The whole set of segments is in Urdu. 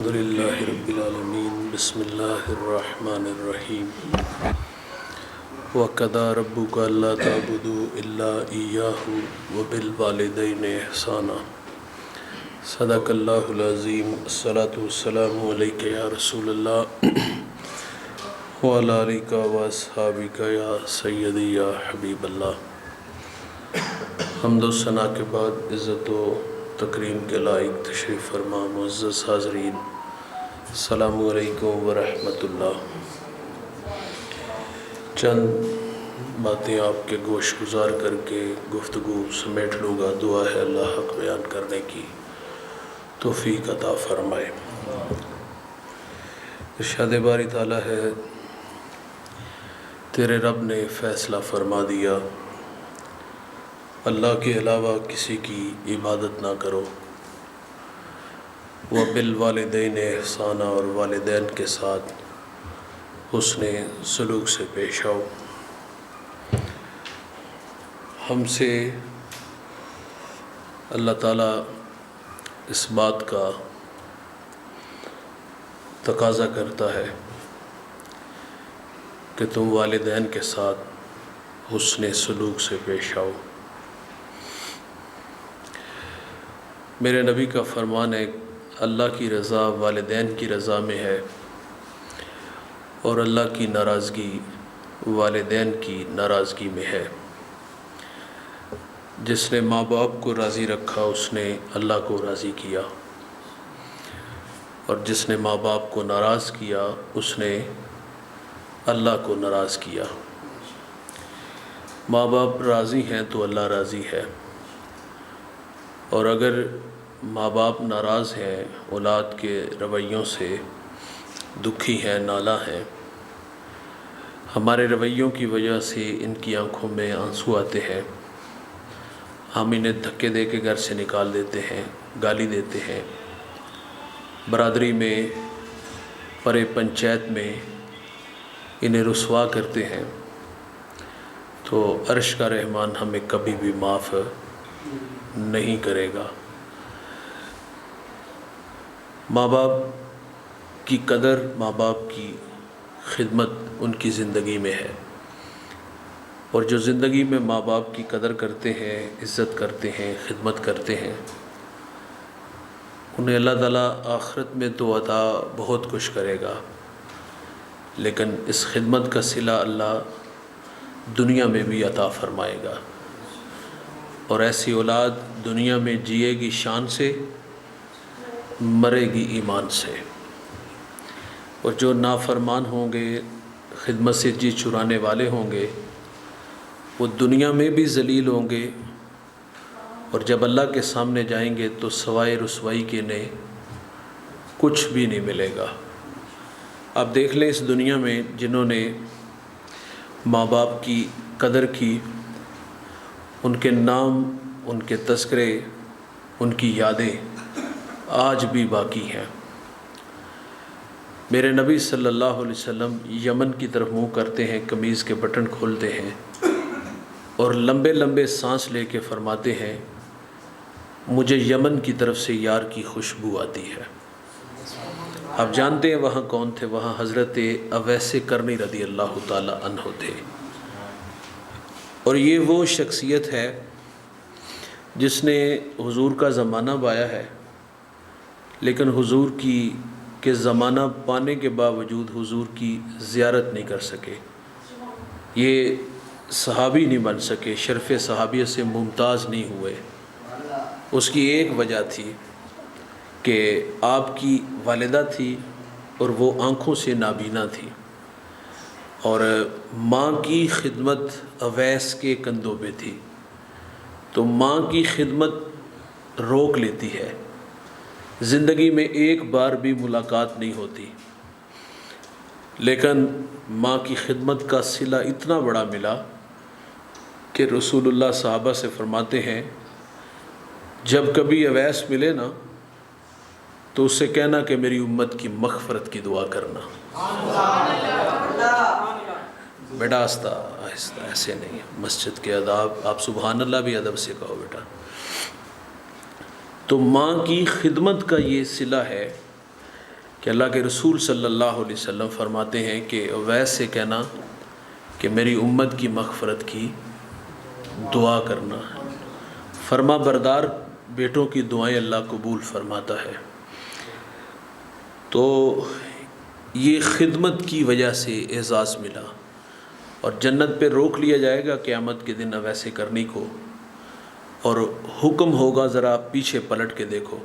الحمد للہ رب العالمین بسم اللہ الرحمن الرحیم وَقَضَىٰ رَبُّكَ أَلَّا تَعْبُدُوا إِلَّا إِيَّاهُ وَبِالْوَالِدَيْنِ إِحْسَانًا صدق اللہ العظیم الصلاۃ والسلام علیکہ یا رسول اللہ وعلی آلک وأصحابک یا سیدی یا حبیب اللہ۔ حمد و ثنا کے بعد عزت و تکریم کے لائق تشریف فرما معزز حاضرین، السلام علیکم ورحمۃ اللہ۔ چند باتیں آپ کے گوش گزار کر کے گفتگو سمیٹ لوں گا، دعا ہے اللہ حق بیان کرنے کی توفیق عطا فرمائے۔ ارشاد باری تعالیٰ ہے، تیرے رب نے فیصلہ فرما دیا اللہ کے علاوہ کسی کی عبادت نہ کرو، وَبِالْوَالِدَيْنِ إِحْسَانًا اور والدین کے ساتھ حسن سلوک سے پیش آؤ۔ ہم سے اللہ تعالیٰ اس بات کا تقاضا کرتا ہے کہ تم والدین کے ساتھ حسن سلوک سے پیش آؤ۔ میرے نبی کا فرمان ہے، اللہ کی رضا والدین کی رضا میں ہے اور اللہ کی ناراضگی والدین کی ناراضگی میں ہے۔ جس نے ماں باپ کو راضی رکھا اس نے اللہ کو راضی کیا، اور جس نے ماں باپ کو ناراض کیا اس نے اللہ کو ناراض کیا۔ ماں باپ راضی ہیں تو اللہ راضی ہے، اور اگر ماں باپ ناراض ہیں، اولاد کے رویوں سے دکھی ہیں، نالاں ہیں، ہمارے رویوں کی وجہ سے ان کی آنکھوں میں آنسو آتے ہیں، ہم انہیں دھکے دے کے گھر سے نکال دیتے ہیں، گالی دیتے ہیں، برادری میں پرے پنچایت میں انہیں رسوا کرتے ہیں، تو عرش کا رحمان ہمیں کبھی بھی معاف نہیں کرے گا۔ ماں باپ کی قدر، ماں باپ کی خدمت ان کی زندگی میں ہے، اور جو زندگی میں ماں باپ کی قدر کرتے ہیں، عزت کرتے ہیں، خدمت کرتے ہیں، انہیں اللہ تعالیٰ آخرت میں تو عطا بہت کچھ کرے گا، لیکن اس خدمت کا صلہ اللہ دنیا میں بھی عطا فرمائے گا، اور ایسی اولاد دنیا میں جیے گی شان سے، مرے گی ایمان سے، اور جو نافرمان ہوں گے، خدمت سے جی چرانے والے ہوں گے، وہ دنیا میں بھی ذلیل ہوں گے، اور جب اللہ کے سامنے جائیں گے تو سوائے رسوائی کے انہیں کچھ بھی نہیں ملے گا۔ آپ دیکھ لیں اس دنیا میں جنہوں نے ماں باپ کی قدر کی، ان کے نام، ان کے تذکرے، ان کی یادیں آج بھی باقی ہیں۔ میرے نبی صلی اللہ علیہ وسلم یمن کی طرف منہ کرتے ہیں، قمیض کے بٹن کھولتے ہیں اور لمبے لمبے سانس لے کے فرماتے ہیں، مجھے یمن کی طرف سے یار کی خوشبو آتی ہے۔ آپ جانتے ہیں وہاں کون تھے؟ وہاں حضرت اویس کرنی رضی اللہ تعالی عنہ تھے، اور یہ وہ شخصیت ہے جس نے حضور کا زمانہ پایا ہے، لیکن حضور کے زمانہ پانے کے باوجود حضور کی زیارت نہیں کر سکے، یہ صحابی نہیں بن سکے، شرف صحابیت سے ممتاز نہیں ہوئے۔ اس کی ایک وجہ تھی کہ آپ کی والدہ تھی اور وہ آنکھوں سے نابینا تھی، اور ماں کی خدمت اویس کے کندھوں پہ تھی، تو ماں کی خدمت روک لیتی ہے، زندگی میں ایک بار بھی ملاقات نہیں ہوتی، لیکن ماں کی خدمت کا صلہ اتنا بڑا ملا کہ رسول اللہ صحابہ سے فرماتے ہیں، جب کبھی اویس ملے نا تو اس سے کہنا کہ میری امت کی مغفرت کی دعا کرنا۔ بیٹا آہستہ آہستہ، ایسے نہیں، مسجد کے آداب، آپ سبحان اللہ بھی ادب سے کہو بیٹا۔ تو ماں کی خدمت کا یہ صلہ ہے کہ اللہ کے رسول صلی اللہ علیہ وسلم فرماتے ہیں کہ اویس سے کہنا کہ میری امت کی مغفرت کی دعا کرنا ہے۔ فرما بردار بیٹوں کی دعائیں اللہ قبول فرماتا ہے۔ تو یہ خدمت کی وجہ سے اعزاز ملا، اور جنت پہ روک لیا جائے گا قیامت کے دن اویسے کرنی کو، اور حکم ہوگا ذرا پیچھے پلٹ کے دیکھو۔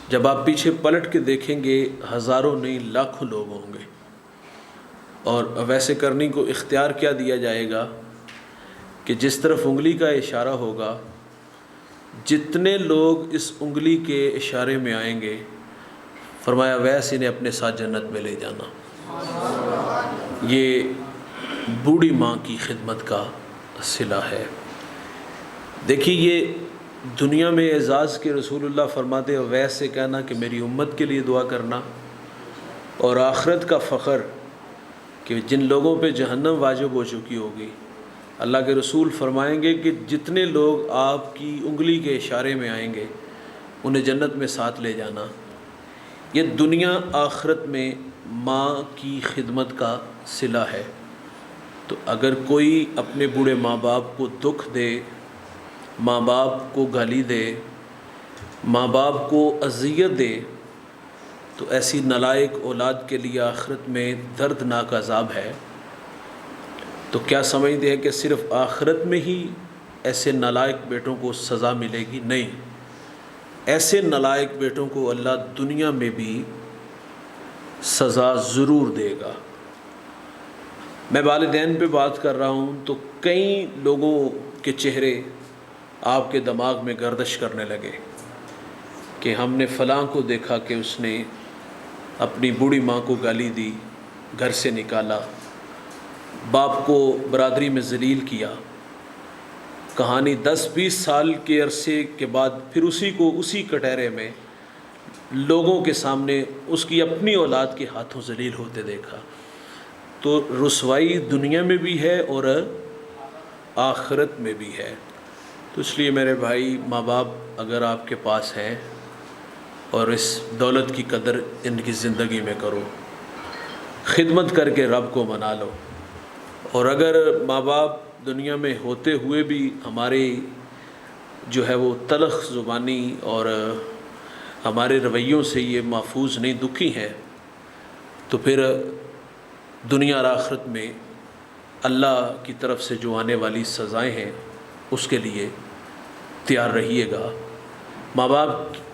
جب آپ پیچھے پلٹ کے دیکھیں گے ہزاروں نہیں لاکھوں لوگ ہوں گے، اور اویسے کرنی کو اختیار کیا دیا جائے گا کہ جس طرف انگلی کا اشارہ ہوگا جتنے لوگ اس انگلی کے اشارے میں آئیں گے، فرمایا اویس انہیں اپنے ساتھ جنت میں لے جانا۔ یہ بوڑھی ماں کی خدمت کا صلہ ہے۔ دیکھیے یہ دنیا میں اعزاز کے رسول اللہ فرماتے اویس سے کہنا کہ میری امت کے لیے دعا کرنا، اور آخرت کا فخر کہ جن لوگوں پہ جہنم واجب ہو چکی ہوگی، اللہ کے رسول فرمائیں گے کہ جتنے لوگ آپ کی انگلی کے اشارے میں آئیں گے انہیں جنت میں ساتھ لے جانا۔ یہ دنیا آخرت میں ماں کی خدمت کا صلہ ہے۔ تو اگر کوئی اپنے بوڑھے ماں باپ کو دکھ دے، ماں باپ کو گالی دے، ماں باپ کو اذیت دے، تو ایسی نالائق اولاد کے لیے آخرت میں دردناک عذاب ہے۔ تو کیا سمجھتے ہیں کہ صرف آخرت میں ہی ایسے نالائق بیٹوں کو سزا ملے گی؟ نہیں، ایسے نالائق بیٹوں کو اللہ دنیا میں بھی سزا ضرور دے گا۔ میں والدین پہ بات کر رہا ہوں تو کئی لوگوں کے چہرے آپ کے دماغ میں گردش کرنے لگے کہ ہم نے فلاں کو دیکھا کہ اس نے اپنی بوڑھی ماں کو گالی دی، گھر سے نکالا، باپ کو برادری میں ذلیل کیا۔ کہانی 10-20 سال کے عرصے کے بعد پھر اسی کو اسی کٹہرے میں لوگوں کے سامنے اس کی اپنی اولاد کے ہاتھوں ذلیل ہوتے دیکھا۔ تو رسوائی دنیا میں بھی ہے اور آخرت میں بھی ہے۔ تو اس لیے میرے بھائی، ماں باپ اگر آپ کے پاس ہیں اور اس دولت کی قدر ان کی زندگی میں کرو، خدمت کر کے رب کو منا لو۔ اور اگر ماں باپ دنیا میں ہوتے ہوئے بھی ہمارے جو ہے وہ تلخ زبانی اور ہمارے رویوں سے یہ محفوظ نہیں، دکھی ہیں، تو پھر دنیا اور آخرت میں اللہ کی طرف سے جو آنے والی سزائیں ہیں اس کے لیے تیار رہیے گا۔ ماں باپ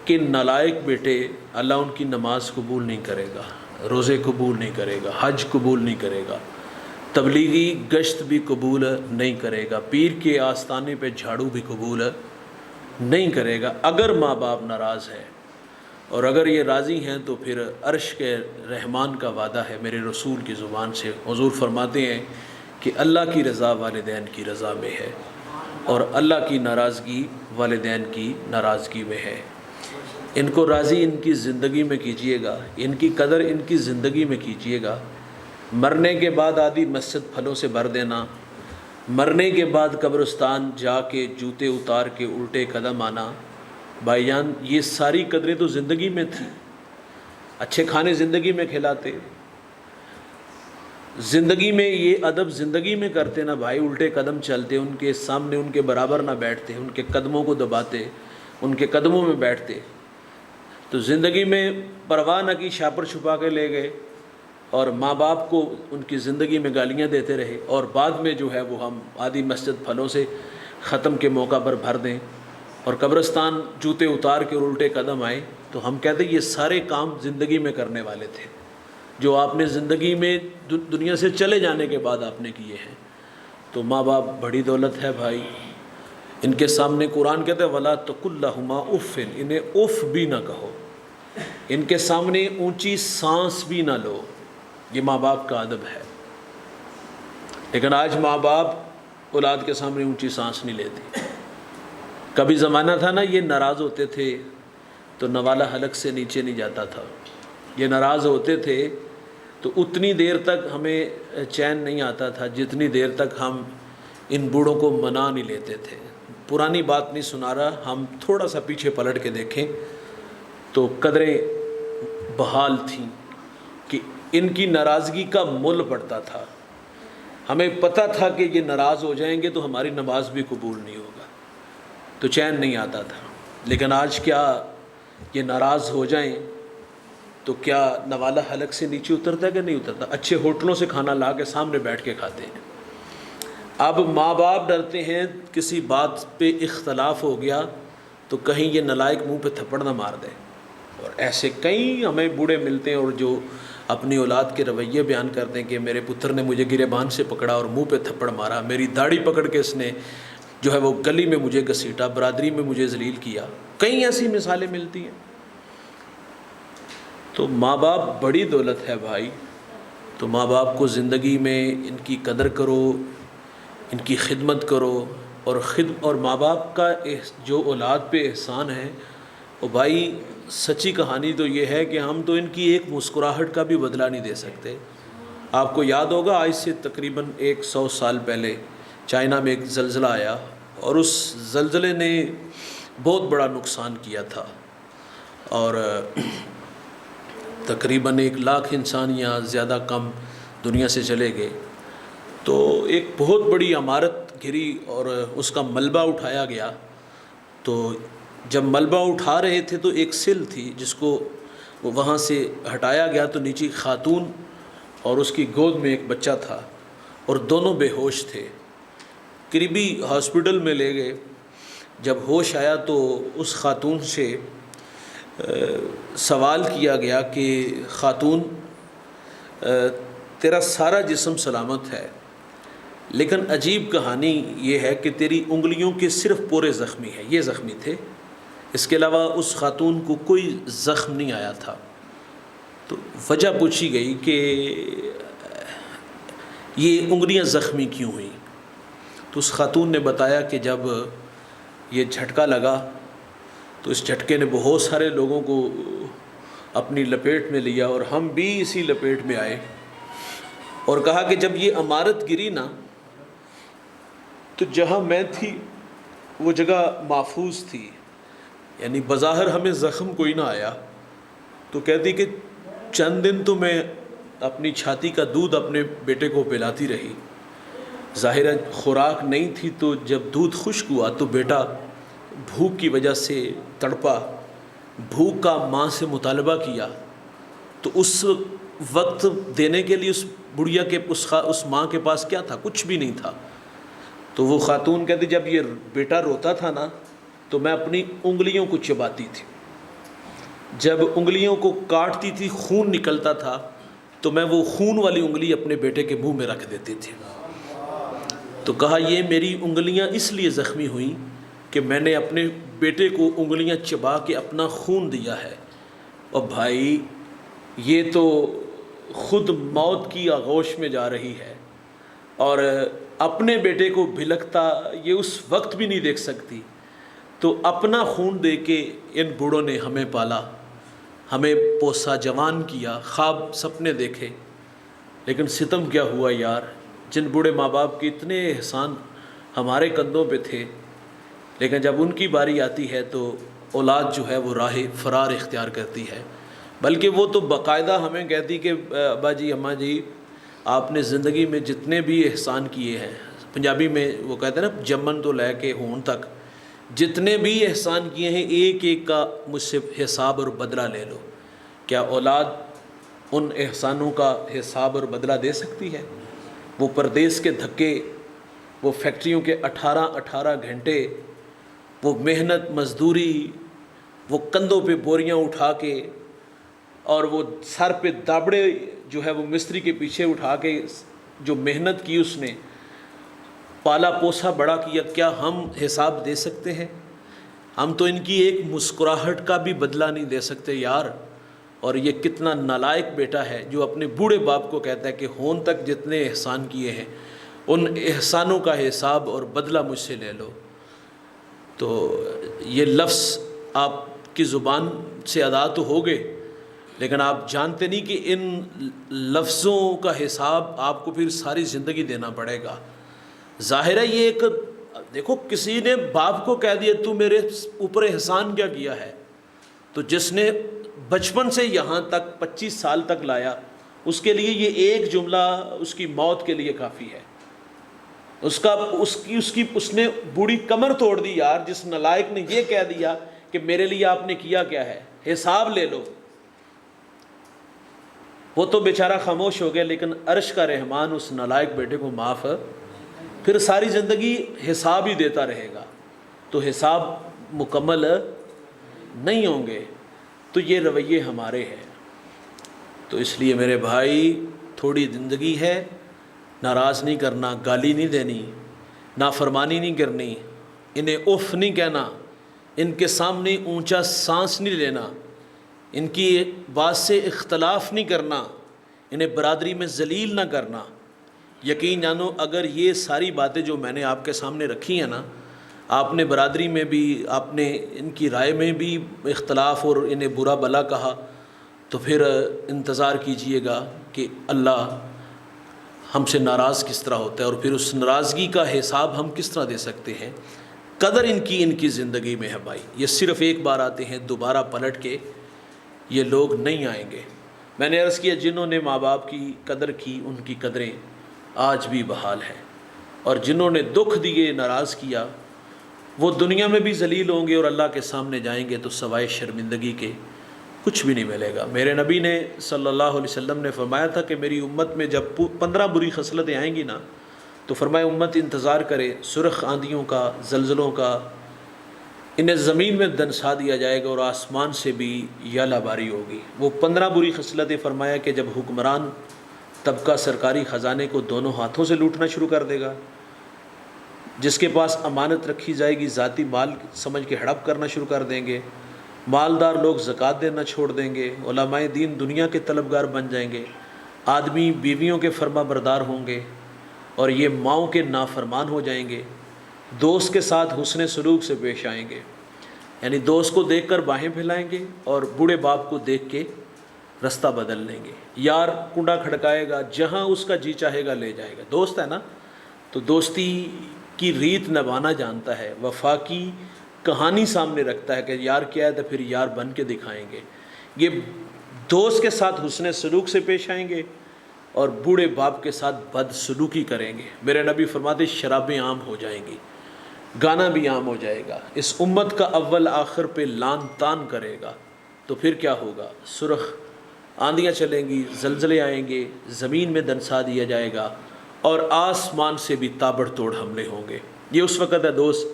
کے نالائق بیٹے، اللہ ان کی نماز قبول نہیں کرے گا، روزے قبول نہیں کرے گا، حج قبول نہیں کرے گا، تبلیغی گشت بھی قبول نہیں کرے گا، پیر کے آستانے پہ جھاڑو بھی قبول نہیں کرے گا اگر ماں باپ ناراض ہیں۔ اور اگر یہ راضی ہیں تو پھر عرش کے رحمان کا وعدہ ہے میرے رسول کی زبان سے، حضور فرماتے ہیں کہ اللہ کی رضا والدین کی رضا میں ہے، اور اللہ کی ناراضگی والدین کی ناراضگی میں ہے۔ ان کو راضی ان کی زندگی میں کیجئے گا، ان کی قدر ان کی زندگی میں کیجئے گا۔ مرنے کے بعد آدھی مسجد پھلوں سے بھر دینا، مرنے کے بعد قبرستان جا کے جوتے اتار کے الٹے قدم آنا، بھائی جان یہ ساری قدریں تو زندگی میں تھیں۔ اچھے کھانے زندگی میں کھلاتے، زندگی میں یہ ادب زندگی میں کرتے نا بھائی، الٹے قدم چلتے، ان کے سامنے ان کے برابر نہ بیٹھتے، ان کے قدموں کو دباتے، ان کے قدموں میں بیٹھتے، تو زندگی میں پرواہ نہ کی، شاپر چھپا کے لے گئے، اور ماں باپ کو ان کی زندگی میں گالیاں دیتے رہے، اور بعد میں جو ہے وہ ہم آدھی مسجد پھلوں سے ختم کے موقع پر بھر دیں، اور قبرستان جوتے اتار کے اور الٹے قدم آئے، تو ہم کہتے ہیں یہ سارے کام زندگی میں کرنے والے تھے جو آپ نے زندگی میں دنیا سے چلے جانے کے بعد آپ نے کیے ہیں۔ تو ماں باپ بڑی دولت ہے بھائی، ان کے سامنے قرآن کہتے ہیں وَلَا تَقُلْ لَهُمَا اُفٍّ، انہیں اف بھی نہ کہو، ان کے سامنے اونچی سانس بھی نہ لو، یہ ماں باپ کا ادب ہے۔ لیکن آج ماں باپ اولاد کے سامنے اونچی سانس نہیں لیتے۔ کبھی زمانہ تھا نا یہ ناراض ہوتے تھے تو نوالا حلق سے نیچے نہیں جاتا تھا، یہ ناراض ہوتے تھے تو اتنی دیر تک ہمیں چین نہیں آتا تھا جتنی دیر تک ہم ان بوڑھوں کو منا نہیں لیتے تھے۔ پرانی بات نہیں سنا رہا، ہم تھوڑا سا پیچھے پلٹ کے دیکھیں تو قدریں بحال تھیں کہ ان کی ناراضگی کا مول پڑتا تھا. ہمیں پتہ تھا کہ یہ ناراض ہو جائیں گے تو ہماری نماز بھی قبول نہیں ہوگا، تو چین نہیں آتا تھا. لیکن آج کیا یہ ناراض ہو جائیں تو کیا نوالہ حلق سے نیچے اترتا ہے کہ نہیں اترتا؟ اچھے ہوٹلوں سے کھانا لا کے سامنے بیٹھ کے کھاتے ہیں. اب ماں باپ ڈرتے ہیں کسی بات پہ اختلاف ہو گیا تو کہیں یہ نالائق منہ پہ تھپڑ نہ مار دے. اور ایسے کئی ہمیں بوڑھے ملتے ہیں اور جو اپنی اولاد کے رویے بیان کرتے ہیں کہ میرے پتر نے مجھے گریبان سے پکڑا اور منہ پہ تھپڑ مارا، میری داڑھی پکڑ کے اس نے جو ہے وہ گلی میں مجھے گھسیٹا، برادری میں مجھے ذلیل کیا. کئی ایسی مثالیں ملتی ہیں. تو ماں باپ بڑی دولت ہے بھائی. تو ماں باپ کو زندگی میں ان کی قدر کرو، ان کی خدمت کرو. اور ماں باپ کا جو اولاد پہ احسان ہے وہ بھائی سچی کہانی تو یہ ہے کہ ہم تو ان کی ایک مسکراہٹ کا بھی بدلہ نہیں دے سکتے. آپ کو یاد ہوگا آج سے تقریباً 100 سال پہلے چائنا میں ایک زلزلہ آیا اور اس زلزلے نے بہت بڑا نقصان کیا تھا اور تقریباً 1 لاکھ انسان یا زیادہ کم دنیا سے چلے گئے. تو ایک بہت بڑی عمارت گری اور اس کا ملبہ اٹھایا گیا. تو جب ملبہ اٹھا رہے تھے تو ایک سل تھی جس کو وہاں سے ہٹایا گیا تو نیچے خاتون اور اس کی گود میں ایک بچہ تھا اور دونوں بے ہوش تھے. قریبی ہاسپٹل میں لے گئے. جب ہوش آیا تو اس خاتون سے سوال کیا گیا کہ خاتون تیرا سارا جسم سلامت ہے لیکن عجیب کہانی یہ ہے کہ تیری انگلیوں کے صرف پورے زخمی ہیں. یہ زخمی تھے، اس کے علاوہ اس خاتون کو کوئی زخم نہیں آیا تھا. تو وجہ پوچھی گئی کہ یہ انگلیاں زخمی کیوں ہوئیں؟ تو اس خاتون نے بتایا کہ جب یہ جھٹکا لگا تو اس جھٹکے نے بہت سارے لوگوں کو اپنی لپیٹ میں لیا اور ہم بھی اسی لپیٹ میں آئے. اور کہا کہ جب یہ عمارت گری نا تو جہاں میں تھی وہ جگہ محفوظ تھی، یعنی بظاہر ہمیں زخم کوئی نہ آیا. تو کہتی کہ چند دن تو میں اپنی چھاتی کا دودھ اپنے بیٹے کو پلاتی رہی. ظاہر خوراک نہیں تھی تو جب دودھ خشک ہوا تو بیٹا بھوک کی وجہ سے تڑپا. بھوک کا ماں سے مطالبہ کیا تو اس وقت دینے کے لیے اس بڑھیا کے اس ماں کے پاس کیا تھا؟ کچھ بھی نہیں تھا. تو وہ خاتون کہتی جب یہ بیٹا روتا تھا نا تو میں اپنی انگلیوں کو چباتی تھی. جب انگلیوں کو کاٹتی تھی خون نکلتا تھا تو میں وہ خون والی انگلی اپنے بیٹے کے منہ میں رکھ دیتی تھی. تو کہا یہ میری انگلیاں اس لیے زخمی ہوئیں کہ میں نے اپنے بیٹے کو انگلیاں چبا کے اپنا خون دیا ہے. اور بھائی یہ تو خود موت کی آغوش میں جا رہی ہے اور اپنے بیٹے کو بھلکتا یہ اس وقت بھی نہیں دیکھ سکتی. تو اپنا خون دے کے ان بوڑھوں نے ہمیں پالا، ہمیں پوسا، جوان کیا، خواب سپنے دیکھے. لیکن ستم کیا ہوا یار، جن بوڑھے ماں باپ کے اتنے احسان ہمارے کندھوں پہ تھے لیکن جب ان کی باری آتی ہے تو اولاد جو ہے وہ راہ فرار اختیار کرتی ہے. بلکہ وہ تو باقاعدہ ہمیں کہتی کہ ابا جی اماں جی آپ نے زندگی میں جتنے بھی احسان کیے ہیں، پنجابی میں وہ کہتے ہیں نا جمن تو لے کے ہون تک، جتنے بھی احسان کیے ہیں ایک ایک کا مجھ سے حساب اور بدلہ لے لو. کیا اولاد ان احسانوں کا حساب اور بدلہ دے سکتی ہے؟ وہ پردیس کے دھکے، وہ فیکٹریوں کے 18 گھنٹے، وہ محنت مزدوری، وہ کندھوں پہ بوریاں اٹھا کے اور وہ سر پہ دابڑے جو ہے وہ مستری کے پیچھے اٹھا کے جو محنت کی اس نے، پالا پوسا بڑا کیا، کیا ہم حساب دے سکتے ہیں؟ ہم تو ان کی ایک مسکراہٹ کا بھی بدلہ نہیں دے سکتے یار. اور یہ کتنا نالائق بیٹا ہے جو اپنے بوڑھے باپ کو کہتا ہے کہ ہون تک جتنے احسان کیے ہیں ان احسانوں کا حساب اور بدلہ مجھ سے لے لو. تو یہ لفظ آپ کی زبان سے ادا تو ہو گئے لیکن آپ جانتے نہیں کہ ان لفظوں کا حساب آپ کو پھر ساری زندگی دینا پڑے گا. ظاہر ہے یہ ایک دیکھو کسی نے باپ کو کہہ دیا تو میرے اوپر احسان کیا کیا ہے، تو جس نے بچپن سے یہاں تک 25 سال تک لایا، اس کے لیے یہ ایک جملہ اس کی موت کے لیے کافی ہے۔ اس نے بوڑھی کمر توڑ دی یار، جس نالائق نے یہ کہہ دیا کہ میرے لیے آپ نے کیا کیا ہے، حساب لے لو۔ وہ تو بیچارہ خاموش ہو گیا، لیکن عرش کا رحمان اس نالائق بیٹے کو معاف پھر ساری زندگی حساب ہی دیتا رہے گا، تو حساب مکمل نہیں ہوں گے۔ تو یہ رویے ہمارے ہیں۔ تو اس لیے میرے بھائی، تھوڑی زندگی ہے، ناراض نہیں کرنا، گالی نہیں دینی، نافرمانی نہیں کرنی، انہیں اف نہیں کہنا، ان کے سامنے اونچا سانس نہیں لینا، ان کی بات سے اختلاف نہیں کرنا، انہیں برادری میں ذلیل نہ کرنا۔ یقین جانو اگر یہ ساری باتیں جو میں نے آپ کے سامنے رکھی ہیں نا، آپ نے برادری میں بھی، آپ نے ان کی رائے میں بھی اختلاف اور انہیں برا بھلا کہا، تو پھر انتظار کیجئے گا کہ اللہ ہم سے ناراض کس طرح ہوتا ہے، اور پھر اس ناراضگی کا حساب ہم کس طرح دے سکتے ہیں۔ قدر ان کی زندگی میں ہے بھائی، یہ صرف ایک بار آتے ہیں، دوبارہ پلٹ کے یہ لوگ نہیں آئیں گے۔ میں نے عرض کیا جنہوں نے ماں باپ کی قدر کی، ان کی قدریں آج بھی بحال ہیں، اور جنہوں نے دکھ دیے، ناراض کیا، وہ دنیا میں بھی ذلیل ہوں گے، اور اللہ کے سامنے جائیں گے تو سوائے شرمندگی کے کچھ بھی نہیں ملے گا۔ میرے نبی نے صلی اللہ علیہ وسلم نے فرمایا تھا کہ میری امت میں جب 15 بری خصلتیں آئیں گی نا، تو فرمایا امت انتظار کرے سرخ آندھیوں کا، زلزلوں کا، انہیں زمین میں دنسا دیا جائے گا، اور آسمان سے بھی یالہ باری ہوگی۔ وہ 15 بری خصلتیں فرمایا کہ جب حکمران طبقہ سرکاری خزانے کو دونوں ہاتھوں سے لوٹنا شروع کر دے گا، جس کے پاس امانت رکھی جائے گی ذاتی مال سمجھ کے ہڑپ کرنا شروع کر دیں گے، مالدار لوگ زکوٰۃ دینا چھوڑ دیں گے، علماء دین دنیا کے طلبگار بن جائیں گے، آدمی بیویوں کے فرما بردار ہوں گے، اور یہ ماؤں کے نافرمان ہو جائیں گے، دوست کے ساتھ حسن سلوک سے پیش آئیں گے، یعنی دوست کو دیکھ کر باہیں پھیلائیں گے، اور بوڑھے باپ کو دیکھ کے رستہ بدل لیں گے، یار کنڈا کھڑکائے گا، جہاں اس کا جی چاہے گا لے جائے گا۔ دوست ہے نا، تو دوستی کی ریت نبھانا جانتا ہے، وفا کی کہانی سامنے رکھتا ہے کہ یار کیا ہے، تو پھر یار بن کے دکھائیں گے۔ یہ دوست کے ساتھ حسن سلوک سے پیش آئیں گے، اور بوڑھے باپ کے ساتھ بد سلوکی کریں گے۔ میرے نبی فرماتے شرابیں عام ہو جائیں گی، گانا بھی عام ہو جائے گا، اس امت کا اول آخر پہ لان تان کرے گا، تو پھر کیا ہوگا؟ سرخ آندیاں چلیں گی، زلزلے آئیں گے، زمین میں دنسا دیا جائے گا، اور آسمان سے بھی تابڑ توڑ حملے ہوں گے۔ یہ اس وقت ہے دوست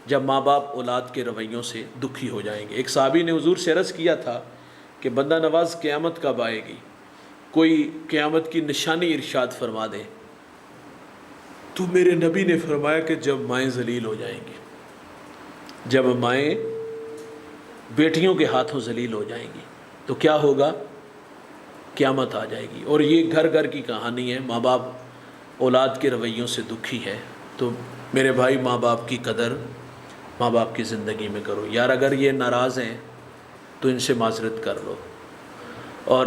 جب ماں باپ اولاد کے رویوں سے دکھی ہو جائیں گے۔ ایک صحابی نے حضور سے عرض کیا تھا کہ بندہ نواز قیامت کب آئے گی، کوئی قیامت کی نشانی ارشاد فرما دے۔ تو میرے نبی نے فرمایا کہ جب مائیں ذلیل ہو جائیں گی، جب مائیں بیٹیوں کے ہاتھوں ذلیل ہو جائیں گی تو کیا ہوگا؟ قیامت آ جائے گی۔ اور یہ گھر گھر کی کہانی ہے، ماں باپ اولاد کے رویوں سے دکھی ہے۔ تو میرے بھائی، ماں باپ کی قدر ماں باپ کی زندگی میں کرو یار۔ اگر یہ ناراض ہیں تو ان سے معذرت کر لو، اور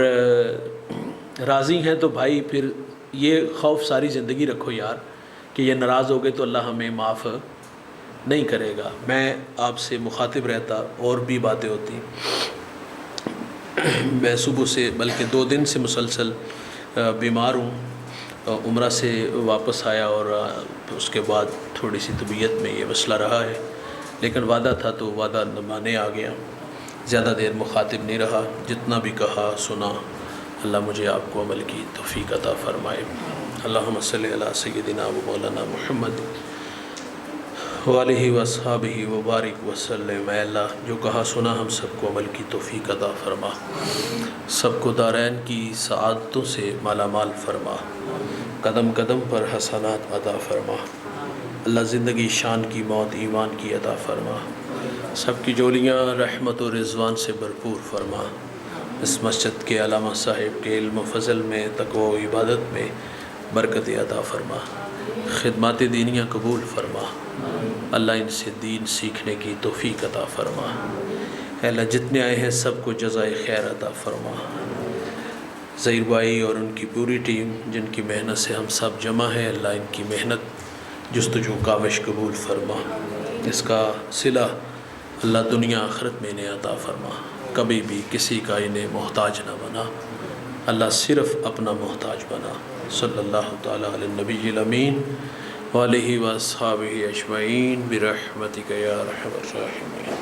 راضی ہیں تو بھائی پھر یہ خوف ساری زندگی رکھو یار کہ یہ ناراض ہو گئے تو اللہ ہمیں معاف نہیں کرے گا۔ میں آپ سے مخاطب رہتا، اور بھی باتیں ہوتی، میں صبح سے بلکہ 2 دن سے مسلسل بیمار ہوں، عمرہ سے واپس آیا، اور اس کے بعد تھوڑی سی طبیعت میں یہ مسئلہ رہا ہے، لیکن وعدہ تھا تو وعدہ نبھانے آ گیا، زیادہ دیر مخاطب نہیں رہا، جتنا بھی کہا سنا، اللہ مجھے آپ کو عمل کی توفیق عطا فرمائے۔ اللہم صلی علی سیدنا و مولانا محمد وآلہ واصحابہ وبارک وسلم۔ اے اللہ جو کہا سنا ہم سب کو عمل کی توفیق عطا فرما، سب کو دارین کی سعادتوں سے مالا مال فرما، قدم قدم پر حسنات عطا فرما۔ اللہ زندگی شان کی، موت ایمان کی عطا فرما، سب کی جولیاں رحمت و رضوان سے بھرپور فرما۔ اس مسجد کے علامہ صاحب کے علم و فضل میں، تقوی و عبادت میں برکت عطا فرما، خدمات دینیہ قبول فرما۔ اللہ ان سے دین سیکھنے کی توفیق عطا فرما۔ اے اللہ جتنے آئے ہیں سب کو جزائے خیر عطا فرما۔ ظہیر بھائی اور ان کی پوری ٹیم جن کی محنت سے ہم سب جمع ہیں، اللہ ان کی محنت جستجو کاوش قبول فرما، اس کا صلہ اللہ دنیا آخرت میں انہیں عطا فرما۔ کبھی بھی کسی کا انہیں محتاج نہ بنا، اللہ صرف اپنا محتاج بنا۔ صلی اللہ تعالیٰ علی النبی الامین وآلہ واصحابہ اجمعین برحمتک یا ارحم الراحمین۔